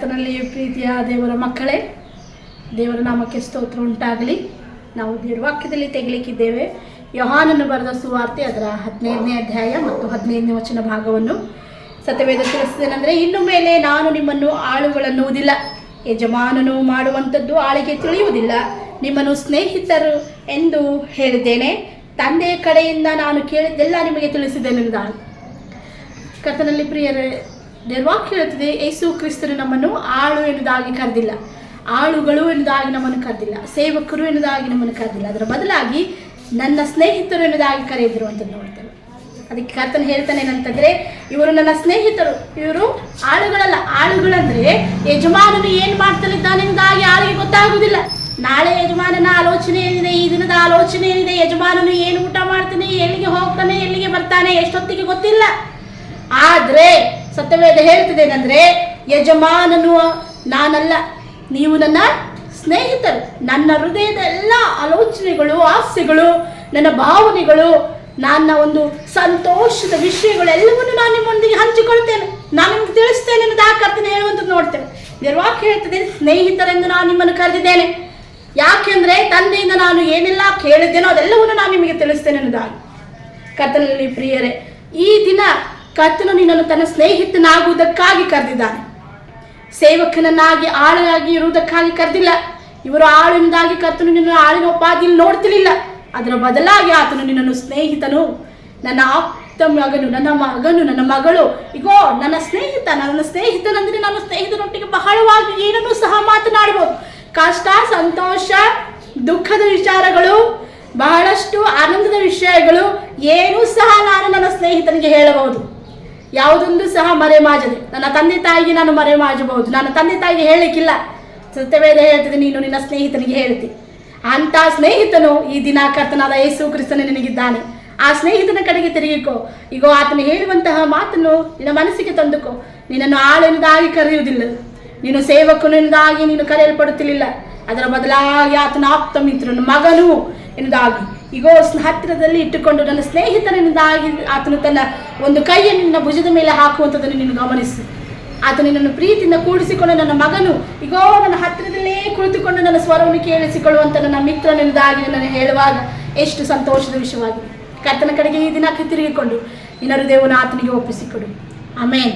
ಕರ್ತನಲ್ಲಿ ಪ್ರೀತಿಯ ದೇವರ ಮಕ್ಕಳೇ, ದೇವರ ನಾಮಕ್ಕೆ ಸ್ತೋತ್ರ ಉಂಟಾಗಲಿ. ನಾವು ದೇವರ ವಾಕ್ಯದಲ್ಲಿ ತೆಗಲಿಕ್ಕಿದ್ದೇವೆ. ಯೋಹಾನನು ಬರೆದ ಸುವಾರ್ತೆ ಅದರ 15ನೇ ಅಧ್ಯಾಯ ಮತ್ತು 15ನೇ ವಚನ ಭಾಗವನ್ನು ಸತ್ಯವೇದ ತಿಳಿಸಿದೇನೆಂದರೆ, ಇನ್ನು ಮೇಲೆ ನಾನು ನಿಮ್ಮನ್ನು ಆಳುಗಳನ್ನುವುದಿಲ್ಲ, ಯಜಮಾನನು ಮಾಡುವಂಥದ್ದು ಆಳಿಗೆ ತಿಳಿಯುವುದಿಲ್ಲ, ನಿಮ್ಮನ್ನು ಸ್ನೇಹಿತರು ಎಂದು ಹೇಳಿದ್ದೇನೆ. ತಂದೆಯ ಕಡೆಯಿಂದ ನಾನು ಕೇಳಿದ್ದೆಲ್ಲ ನಿಮಗೆ ತಿಳಿಸಿದ್ದೇನೆಂದಾಳು. ಕರ್ತನಲ್ಲಿ ಪ್ರಿಯರೇ, ದೇವವಾಕ್ಯ ಹೇಳುತ್ತದೆ, ಯೇಸು ಕ್ರಿಸ್ತನು ನಮ್ಮನ್ನು ಆಳು ಎನ್ನುವುದಾಗಿ ಕರೆದಿಲ್ಲ, ಆಳುಗಳು ಎನ್ನುವುದಾಗಿ ನಮ್ಮನ್ನು ಕರೆದಿಲ್ಲ, ಸೇವಕರು ಎನ್ನುವುದಾಗಿ ನಮ್ಮನ್ನು ಕರೆದಿಲ್ಲ. ಅದರ ಬದಲಾಗಿ ನನ್ನ ಸ್ನೇಹಿತರು ಎನ್ನುವುದಾಗಿ ಕರೆಯಿದ್ರು ಅಂತ ನೋಡ್ತೇವೆ. ಅದಕ್ಕೆ ಕರ್ತನ ಹೇಳ್ತಾನೆ ಏನಂತಂದರೆ, ಇವರು ನನ್ನ ಸ್ನೇಹಿತರು, ಇವರು ಆಳುಗಳಲ್ಲ. ಆಳುಗಳಂದರೆ ಯಜಮಾನನು ಏನು ಮಾಡ್ತಲಿದ್ದಾನೆಂದಾಗಿ ಆಳಿಗೆ ಗೊತ್ತಾಗುವುದಿಲ್ಲ. ನಾಳೆ ಯಜಮಾನನ ಆಲೋಚನೆ ಏನಿದೆ, ಈ ದಿನದ ಆಲೋಚನೆ ಏನಿದೆ, ಯಜಮಾನನು ಏನು ಊಟ ಮಾಡ್ತಾನೆ, ಎಲ್ಲಿಗೆ ಹೋಗ್ತಾನೆ, ಎಲ್ಲಿಗೆ ಬರ್ತಾನೆ, ಎಷ್ಟೊತ್ತಿಗೆ ಗೊತ್ತಿಲ್ಲ. ಆದರೆ ಸತ್ಯವೇದ ಹೇಳ್ತದೆ ಏನಂದರೆ, ಯಜಮಾನನು ನಾನಲ್ಲ, ನೀವು ನನ್ನ ಸ್ನೇಹಿತರು. ನನ್ನ ಹೃದಯದ ಎಲ್ಲ ಆಲೋಚನೆಗಳು, ಆಸೆಗಳು, ನನ್ನ ಭಾವನೆಗಳು, ನನ್ನ ಒಂದು ಸಂತೋಷದ ವಿಷಯಗಳೆಲ್ಲವನ್ನು ನಾನು ನಿಮ್ಮೊಂದಿಗೆ ಹಂಚಿಕೊಳ್ತೇನೆ, ನಾನು ನಿಮ್ಗೆ ತಿಳಿಸ್ತೇನೆ ಅನ್ನೋದು ಆ ಕರ್ತನೆ ಹೇಳುವಂಥದ್ದು ನೋಡ್ತೇವೆ. ನಿರ್ವಾಕ್ಯ ಹೇಳ್ತದೆ, ಸ್ನೇಹಿತರೆಂದು ನಾನು ನಿಮ್ಮನ್ನು ಕರೆದಿದ್ದೇನೆ. ಯಾಕೆಂದರೆ ತಂದೆಯಿಂದ ನಾನು ಏನೆಲ್ಲ ಕೇಳಿದ್ದೇನೋ ಅದೆಲ್ಲವನ್ನು ನಾನು ನಿಮಗೆ ತಿಳಿಸ್ತೇನೆ ಅನ್ನೋದಾಗಿ. ಕರ್ತನಲ್ಲಿ ಪ್ರಿಯರೇ, ಈ ದಿನ ಕರ್ತನು ನಿನ್ನನ್ನು ತನ್ನ ಸ್ನೇಹಿತನಾಗುವುದಕ್ಕಾಗಿ ಕರೆದಿದ್ದಾನೆ, ಸೇವಕನನ್ನಾಗಿ ಆಳಾಗಿ ಇರುವುದಕ್ಕಾಗಿ ಕರೆದಿಲ್ಲ. ಇವರು ಆಳಿನದಾಗಿ ಕರ್ತನು ನಿನ್ನನ್ನು ಆಳಿನ ಉಪಾಧಿಯಲ್ಲಿ ನೋಡ್ತಿರ್ಲಿಲ್ಲ. ಅದರ ಬದಲಾಗಿ ಆತನು ನಿನ್ನನ್ನು ಸ್ನೇಹಿತನು, ನನ್ನ ಆಪ್ತ ಮಗನು, ನನ್ನ ಮಗಳು, ಇಗೋ ನನ್ನ ಸ್ನೇಹಿತನಂದರೆ ನನ್ನ ಸ್ನೇಹಿತನೊಟ್ಟಿಗೆ ಬಹಳವಾಗಿ ಏನನ್ನೂ ಸಹ ಮಾತನಾಡ್ಬೋದು. ಕಷ್ಟ, ಸಂತೋಷ, ದುಃಖದ ವಿಚಾರಗಳು, ಬಹಳಷ್ಟು ಆನಂದದ ವಿಷಯಗಳು ಏನೂ ಸಹ ನಾನು ನನ್ನ ಸ್ನೇಹಿತನಿಗೆ ಹೇಳಬಹುದು. ಯಾವುದೊಂದು ಸಹ ಮರೆಮಾಚದೆ. ನನ್ನ ತಂದೆ ತಾಯಿಗೆ ನಾನು ಮರೆಮಾಚಬಹುದು, ನನ್ನ ತಂದೆ ತಾಯಿಗೆ ಹೇಳಲಿಕ್ಕಿಲ್ಲ. ಸತ್ಯವೇದ ಹೇಳ್ತದೆ, ನೀನು ನಿನ್ನ ಸ್ನೇಹಿತನಿಗೆ ಹೇಳ್ತಿ. ಅಂಥ ಸ್ನೇಹಿತನು ಈ ದಿನ ಕರ್ತನಾದ ಯೇಸು ಕ್ರಿಸ್ತನು ನಿನಗಿದ್ದಾನೆ. ಆ ಸ್ನೇಹಿತನ ಕಡೆಗೆ ತಿರುಗಿಕೋ. ಈಗೋ ಆತನು ಹೇಳುವಂತಹ ಮಾತನ್ನು ನಿನ್ನ ಮನಸ್ಸಿಗೆ ತಂದುಕೋ. ನಿನ್ನನ್ನು ಆಳೆನುದಾಗಿ ಕರೆಯುವುದಿಲ್ಲ, ನೀನು ಸೇವಕನೆಂದಾಗಿ ನೀನು ಕರೆಯಲ್ಪಡುತ್ತಿರಲಿಲ್ಲ. ಅದರ ಬದಲಾಗಿ ಆತನ ಆಪ್ತ ಮಿತ್ರನು, ಮಗನು ಎನ್ನುವುದಾಗಿ ಈಗೋ ಹತ್ತಿರದಲ್ಲಿ ಇಟ್ಟುಕೊಂಡು ನನ್ನ ಸ್ನೇಹಿತನೆಂದಾಗಿ ಆತನು ತನ್ನ ಒಂದು ಕೈಯನ್ನು ನಿನ್ನ ಭುಜದ ಮೇಲೆ ಹಾಕುವಂಥದ್ದನ್ನು ನೀನು ಗಮನಿಸು. ಆತ ನಿನ್ನನ್ನು ಪ್ರೀತಿಯಿಂದ ಕೂಡಿಸಿಕೊಂಡು, ನನ್ನ ಮಗನು ಈಗೋ ನನ್ನ ಹತ್ತಿರದಲ್ಲೇ ಕುಳಿತುಕೊಂಡು ನನ್ನ ಸ್ವರವನ್ನು ಕೇಳಿಸಿಕೊಳ್ಳುವಂಥ ನನ್ನ ಮಿತ್ರನೆಂದಾಗಿ ನನ್ನನ್ನು ಹೇಳುವಾಗ ಎಷ್ಟು ಸಂತೋಷದ ವಿಷಯವಾಗಿದೆ. ಕರ್ತನ ಕಡೆಗೆ ಈ ದಿನಕ್ಕೆ ತಿರುಗಿಕೊಂಡು ನಿನ್ನ ಹೃದಯವನ್ನು ಆತನಿಗೆ ಒಪ್ಪಿಸಿಕೊಡು. ಆಮೇನ್.